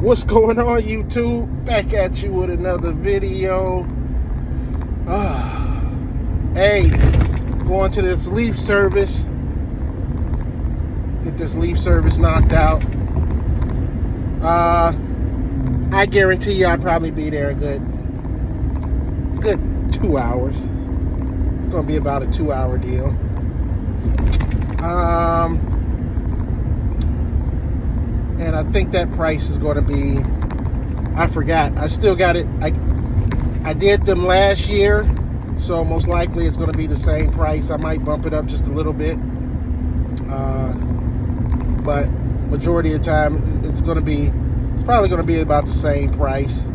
What's going on, YouTube? Back at you with another video. Hey, going to this leaf service. Get this leaf service knocked out. I guarantee you I'll probably be there a good 2 hours. It's gonna be about a 2-hour deal. And I think that price is going to be, I forgot. I still got it. I did them last year, so most likely it's going to be the same price. I might bump it up just a little bit. But majority of the time, it's probably going to be about the same price.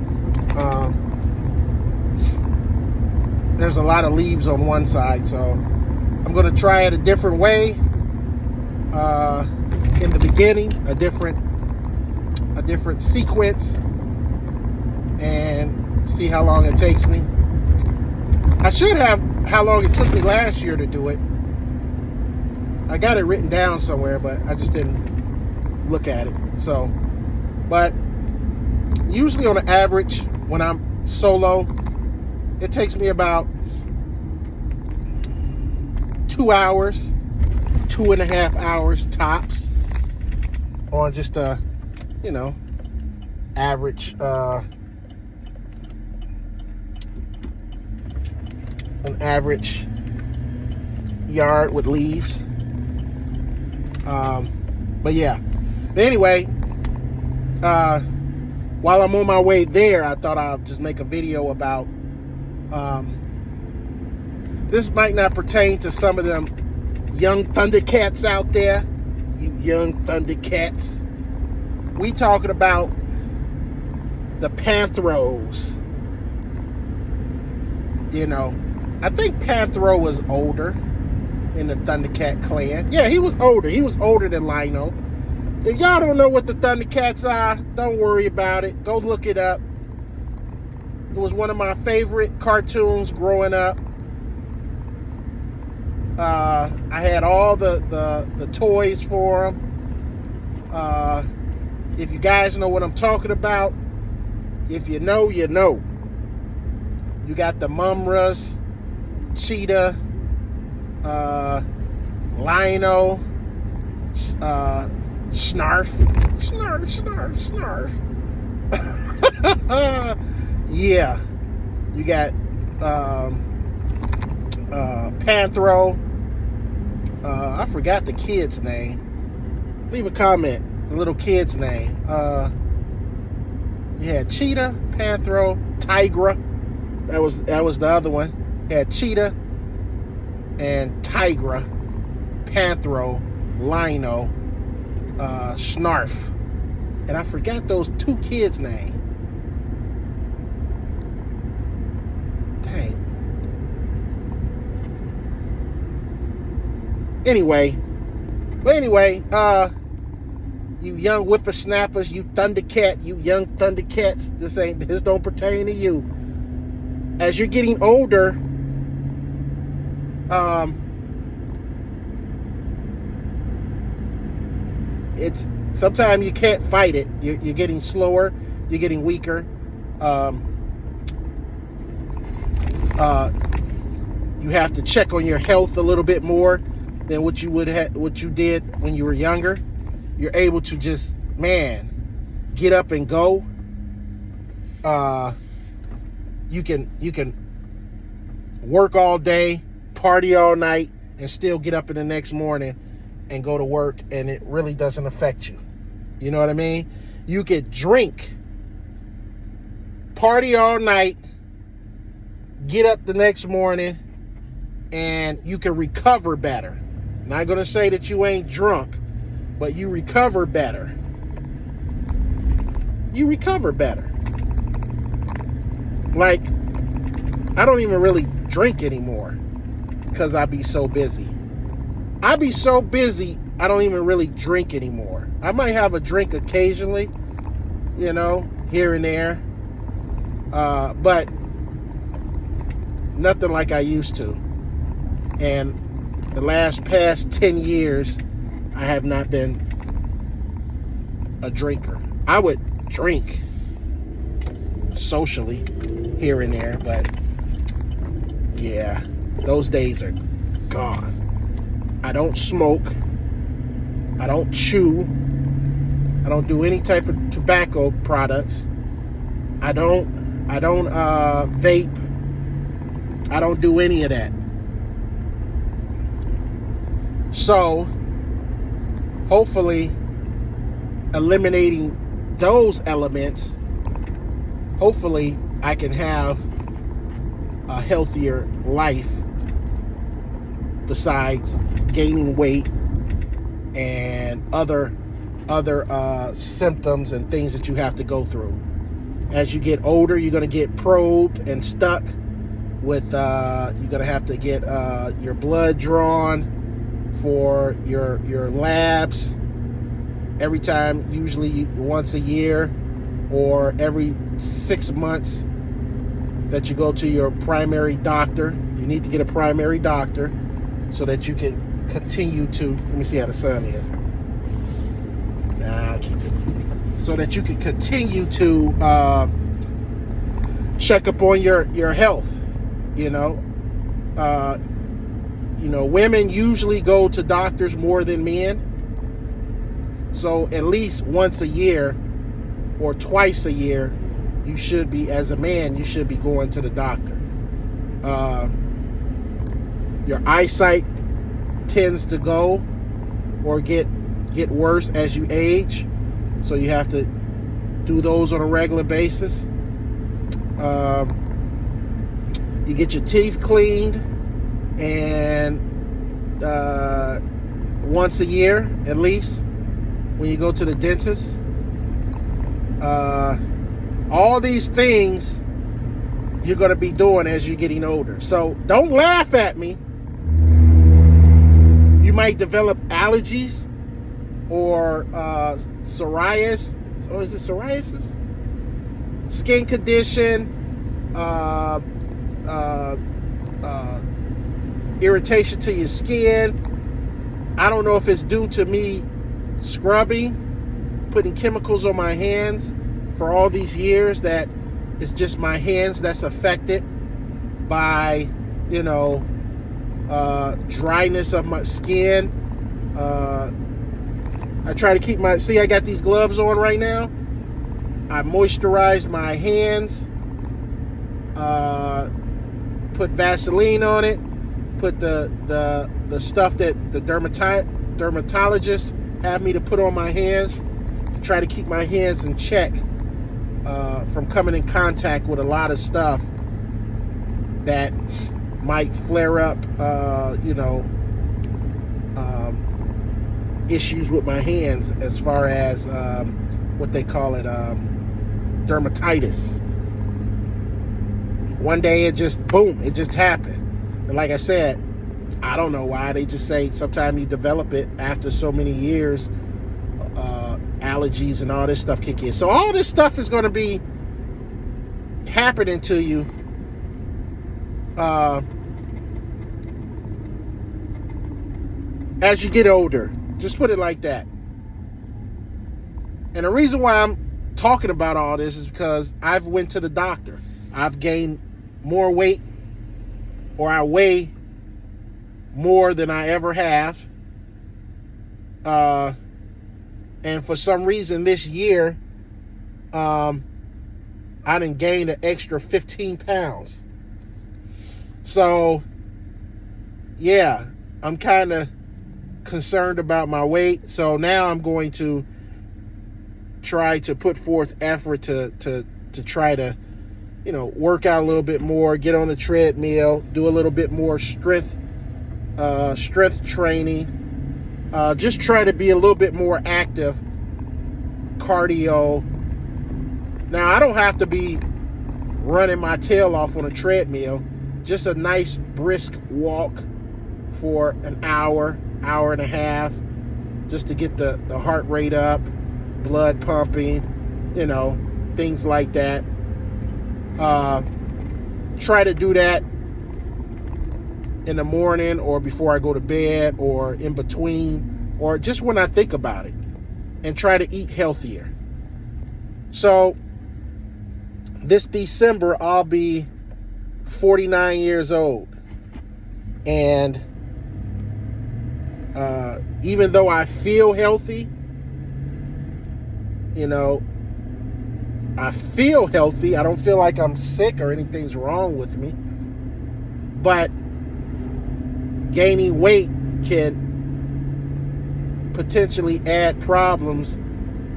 There's a lot of leaves on one side, so I'm going to try it a different way. In the beginning, a different sequence, and see how long it takes me. I should have how long it took me last year to do it. I got it written down somewhere, but I just didn't look at it. So, but usually on an average, when I'm solo, it takes me about 2 hours, 2.5 hours tops on just a, average, an average yard with leaves. But yeah. But anyway, while I'm on my way there, I thought I'll just make a video about, this might not pertain to some of them young Thundercats out there. You young Thundercats. We talking about the Panthros. I think Panthro was older in the Thundercat clan. Yeah, he was older. He was older than Lion-O. If y'all don't know what the Thundercats are, don't worry about it. Go look it up. It was one of my favorite cartoons growing up. I had all the toys for them. If you guys know what I'm talking about, if you know, you know. You got the Mumras, Cheetah, Lion-O, Snarf. Yeah. You got Panthro. I forgot the kid's name. Leave a comment. The little kid's name. You had Cheetah, Panthro, Tigra. That was the other one. You had Cheetah and Tigra, Panthro, Lion-O, Snarf. And I forgot those two kids' name. Dang. Anyway, you young whippersnappers, you Thundercat, you young Thundercats, this don't pertain to you. As you're getting older, it's sometimes you can't fight it. You're getting slower, you're getting weaker. You have to check on your health a little bit more than what you did when you were younger. You're able to just, get up and go. You can work all day, party all night, and still get up in the next morning and go to work, and it really doesn't affect you. You know what I mean? You could drink, party all night, get up the next morning, and you can recover better. Not gonna say that you ain't drunk, but you recover better. Like, I don't even really drink anymore because I be so busy. I don't even really drink anymore. I might have a drink occasionally, here and there. But nothing like I used to. And the past 10 years, I have not been a drinker. I would drink socially here and there, but yeah, those days are gone. I don't smoke. I don't chew. I don't do any type of tobacco products. I don't vape. I don't do any of that. So, hopefully, eliminating those elements, hopefully I can have a healthier life besides gaining weight and other symptoms and things that you have to go through. As you get older, you're going to get probed and stuck with, you're going to have to get your blood drawn for your labs every time, usually once a year or every 6 months that you go to your primary doctor. You need to get a primary doctor so that you can continue to, let me see how the sun is. Nah, I'll keep it. So that you can continue to check up on your health, you know. Women usually go to doctors more than men. So at least once a year or twice a year, you should be, as a man, you should be going to the doctor. Your eyesight tends to go or get worse as you age. So you have to do those on a regular basis. You get your teeth cleaned and once a year at least when you go to the dentist. All these things you're going to be doing as you're getting older. So don't laugh at me. You might develop allergies or psoriasis. Or is it psoriasis? Skin condition, irritation to your skin. I don't know if it's due to me scrubbing, putting chemicals on my hands for all these years, that it's just my hands that's affected by, dryness of my skin. I try to keep I got these gloves on right now. I moisturize my hands, put Vaseline on it, put the stuff that the dermatologists have me to put on my hands to try to keep my hands in check from coming in contact with a lot of stuff that might flare up, issues with my hands as far as what they call it, dermatitis. One day it just happened. And like I said, I don't know why. They just say sometimes you develop it after so many years, allergies and all this stuff kick in. So all this stuff is going to be happening to you as you get older. Just put it like that. And the reason why I'm talking about all this is because I've went to the doctor. I've gained more weight, or I weigh more than I ever have. And for some reason this year, I done gained an extra 15 pounds. So, yeah, I'm kind of concerned about my weight. So now I'm going to try to put forth effort to try to, work out a little bit more, get on the treadmill, do a little bit more strength training, just try to be a little bit more active, cardio. Now, I don't have to be running my tail off on a treadmill, just a nice brisk walk for an hour and a half, just to get the heart rate up, blood pumping, things like that. Try to do that in the morning or before I go to bed or in between or just when I think about it, and try to eat healthier. So this December, I'll be 49 years old. And even though I feel healthy, I feel healthy. I don't feel like I'm sick or anything's wrong with me. But gaining weight can potentially add problems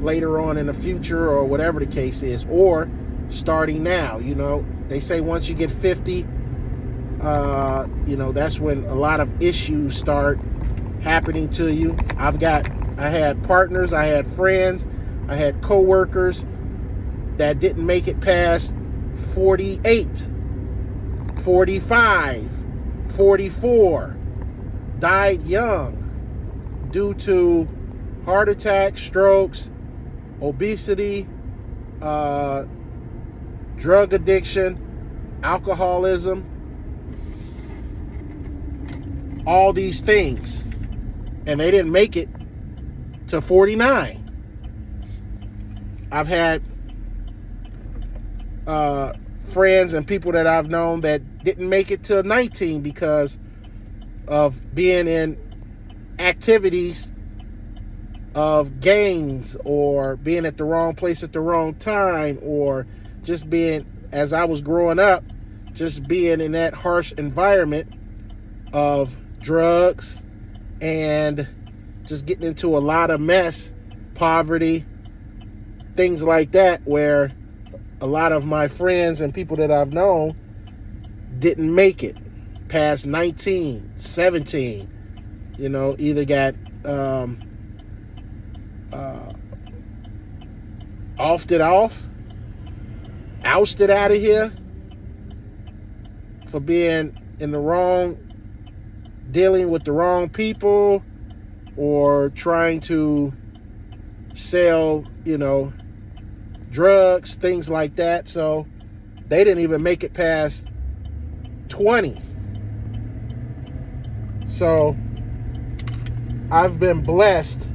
later on in the future, or whatever the case is, or starting now. They say once you get 50, that's when a lot of issues start happening to you. I had partners, I had friends, I had coworkers that didn't make it past 48, 45, 44, died young due to heart attacks, strokes, obesity, drug addiction, alcoholism, all these things. And they didn't make it to 49. I've had friends and people that I've known that didn't make it to 19 because of being in activities of gangs, or being at the wrong place at the wrong time, or just being, as I was growing up, just being in that harsh environment of drugs and just getting into a lot of mess, poverty, things like that, where a lot of my friends and people that I've known didn't make it past 19, 17, either got ousted out of here for being in the wrong, dealing with the wrong people, or trying to sell, drugs, things like that. So they didn't even make it past 20. So I've been blessed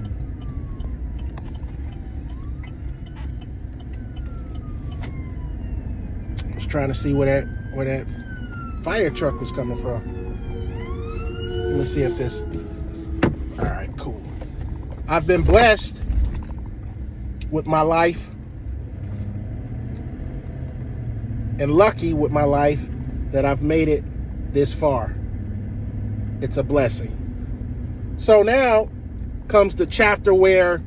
I was trying to see where that fire truck was coming from. Let me see if this. All right, cool. I've been blessed with my life and lucky with my life that I've made it this far. It's a blessing. So now comes the chapter where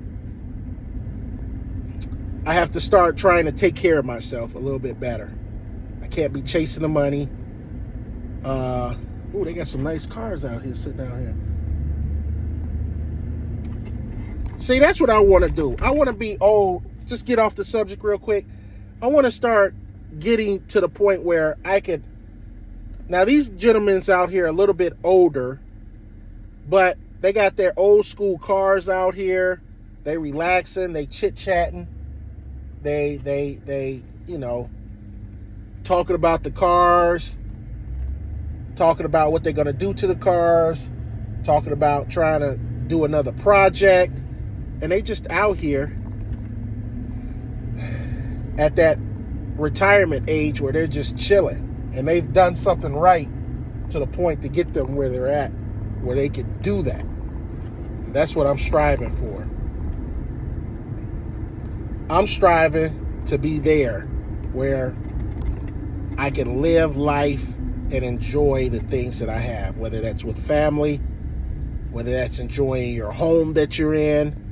I have to start trying to take care of myself a little bit better. I can't be chasing the money. Ooh, they got some nice cars out here sitting out here. See, that's what I want to do. I want to be old. Just get off the subject real quick. I want to start getting to the point where I could. Now, these gentlemen's out here a little bit older, but they got their old school cars out here. They relaxing. They chit-chatting. They talking about the cars, talking about what they're going to do to the cars, talking about trying to do another project. And they just out here at that retirement age where they're just chilling. And they've done something right to the point to get them where they're at, where they can do that. And that's what I'm striving for. I'm striving to be there where I can live life and enjoy the things that I have, whether that's with family, whether that's enjoying your home that you're in,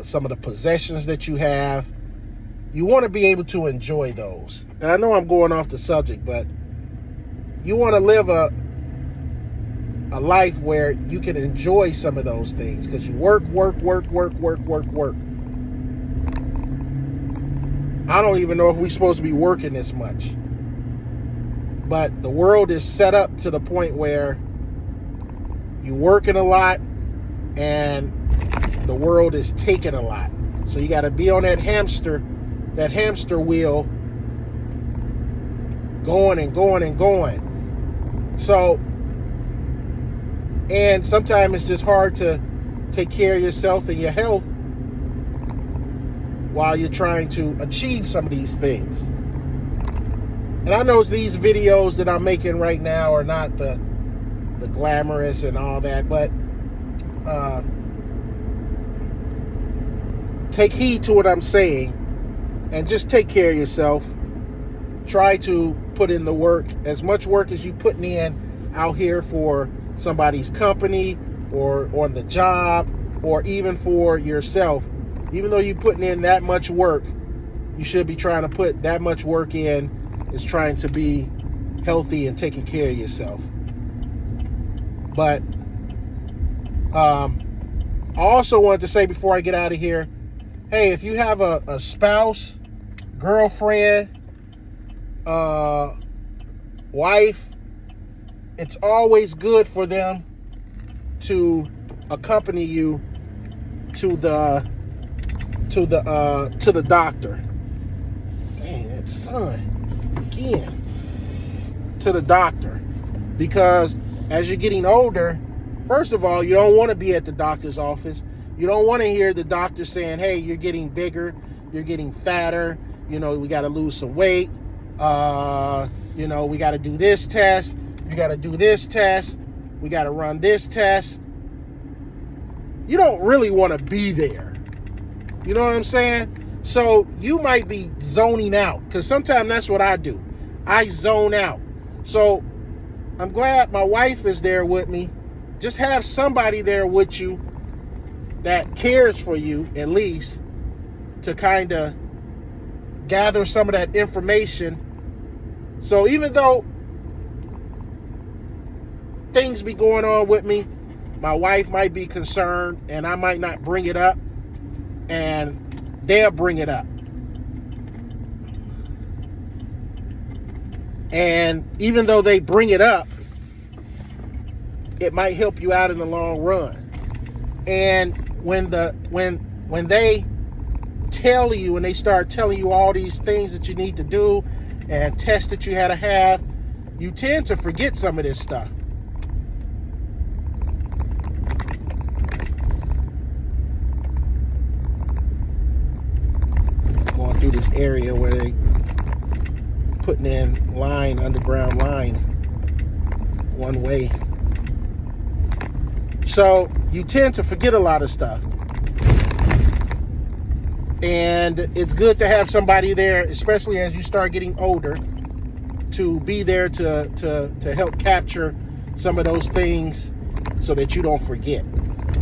some of the possessions that you have. You want to be able to enjoy those. And I know I'm going off the subject, but you want to live a life where you can enjoy some of those things, because you work. I don't even know if we're supposed to be working this much. But the world is set up to the point where you're working a lot and the world is taking a lot. So you got to be on that hamster wheel, going and going and going. So, and sometimes it's just hard to take care of yourself and your health while you're trying to achieve some of these things. And I know these videos that I'm making right now are not the glamorous and all that, but take heed to what I'm saying and just take care of yourself. Try to put in the work, as much work as you putting in out here for somebody's company or on the job or even for yourself. Even though you're putting in that much work, you should be trying to put that much work in is trying to be healthy and taking care of yourself. But I also wanted to say before I get out of here, hey, if you have a spouse, girlfriend, wife, it's always good for them to accompany you to the doctor. Dang, that sun again. To the doctor, because as you're getting older, first of all, you don't want to be at the doctor's office. You don't want to hear the doctor saying, hey, you're getting bigger, you're getting fatter, we got to lose some weight, we got to do this test, you got to do this test, we got to run this test. You don't really want to be there. You know what I'm saying? So you might be zoning out, because sometimes that's what I do. I zone out. So I'm glad my wife is there with me. Just have somebody there with you that cares for you, at least, to kind of gather some of that information. So even though things be going on with me, my wife might be concerned and I might not bring it up, and they'll bring it up. And even though they bring it up, it might help you out in the long run. And when they tell you and they start telling you all these things that you need to do and tests that you had to have, you tend to forget some of this stuff. Going through this area where they putting in underground line, one way. So you tend to forget a lot of stuff. And it's good to have somebody there, especially as you start getting older, to be there to help capture some of those things so that you don't forget.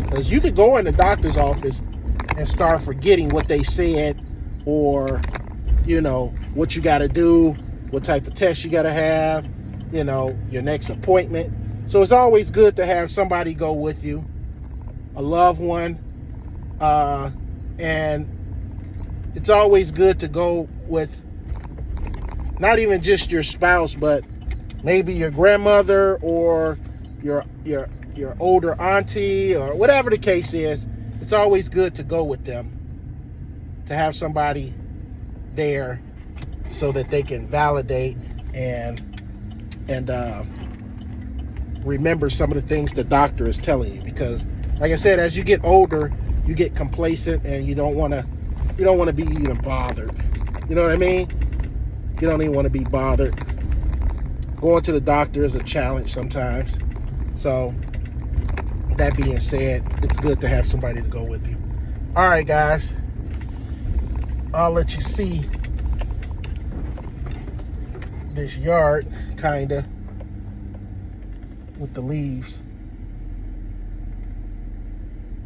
Because you could go in the doctor's office and start forgetting what they said, or, what you got to do, what type of test you got to have, your next appointment. So it's always good to have somebody go with you, a loved one, and it's always good to go with not even just your spouse, but maybe your grandmother or your older auntie, or whatever the case is. It's always good to go with them, to have somebody there so that they can validate and remember some of the things the doctor is telling you. Because like I said, as you get older, you get complacent and you don't want to be even bothered. You know what I mean? You don't even want to be bothered. Going to the doctor is a challenge sometimes. So that being said, it's good to have somebody to go with you. All right, guys, I'll let you see this yard kinda with the leaves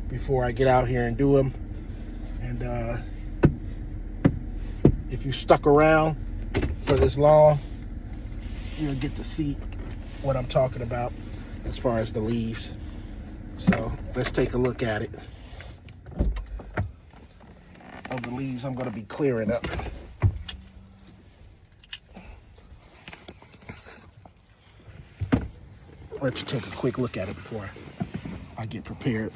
before I get out here and do them. And if you stuck around for this long, you'll get to see what I'm talking about as far as the leaves. So let's take a look at it. Of the leaves I'm going to be clearing up. Let you take a quick look at it before I get prepared.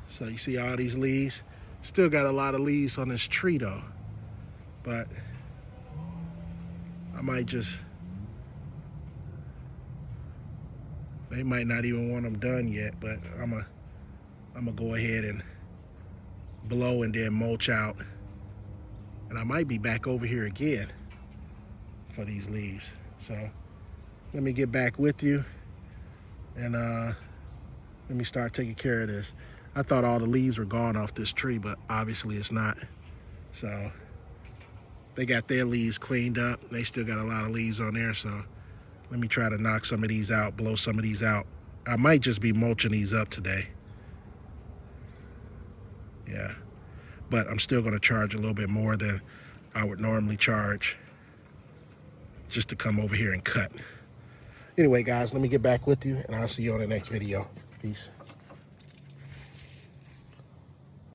So you see all these leaves? Still got a lot of leaves on this tree though, but I might just, they might not even want them done yet, but I'm gonna go ahead and blow and then mulch out. And I might be back over here again for these leaves. So let me get back with you and let me start taking care of this. I thought all the leaves were gone off this tree, but obviously it's not. So they got their leaves cleaned up. They still got a lot of leaves on there. So let me try to knock some of these out, blow some of these out. I might just be mulching these up today. Yeah, but I'm still gonna charge a little bit more than I would normally charge just to come over here and cut. Anyway, guys, let me get back with you and I'll see you on the next video. Peace.